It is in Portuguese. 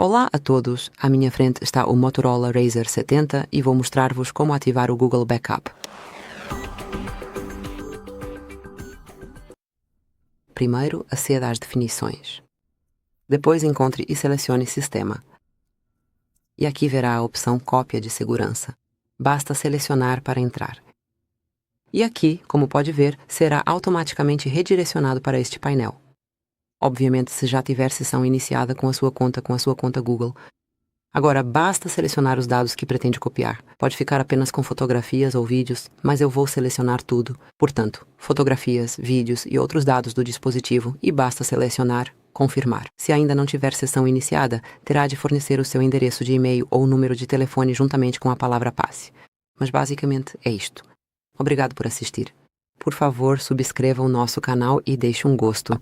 Olá a todos, à minha frente está o MOTOROLA Razr 70 e vou mostrar-vos como ativar o Google Backup. Primeiro, aceda às definições. Depois encontre e selecione Sistema. E aqui verá a opção Cópia de segurança. Basta selecionar para entrar. E aqui, como pode ver, será automaticamente redirecionado para este painel. Obviamente, se já tiver sessão iniciada com a sua conta Google. Agora, basta selecionar os dados que pretende copiar. Pode ficar apenas com fotografias ou vídeos, mas eu vou selecionar tudo. Portanto, fotografias, vídeos e outros dados do dispositivo e basta selecionar Confirmar. Se ainda não tiver sessão iniciada, terá de fornecer o seu endereço de e-mail ou número de telefone juntamente com a palavra passe. Mas basicamente é isto. Obrigado por assistir. Por favor, subscreva o nosso canal e deixe um gosto.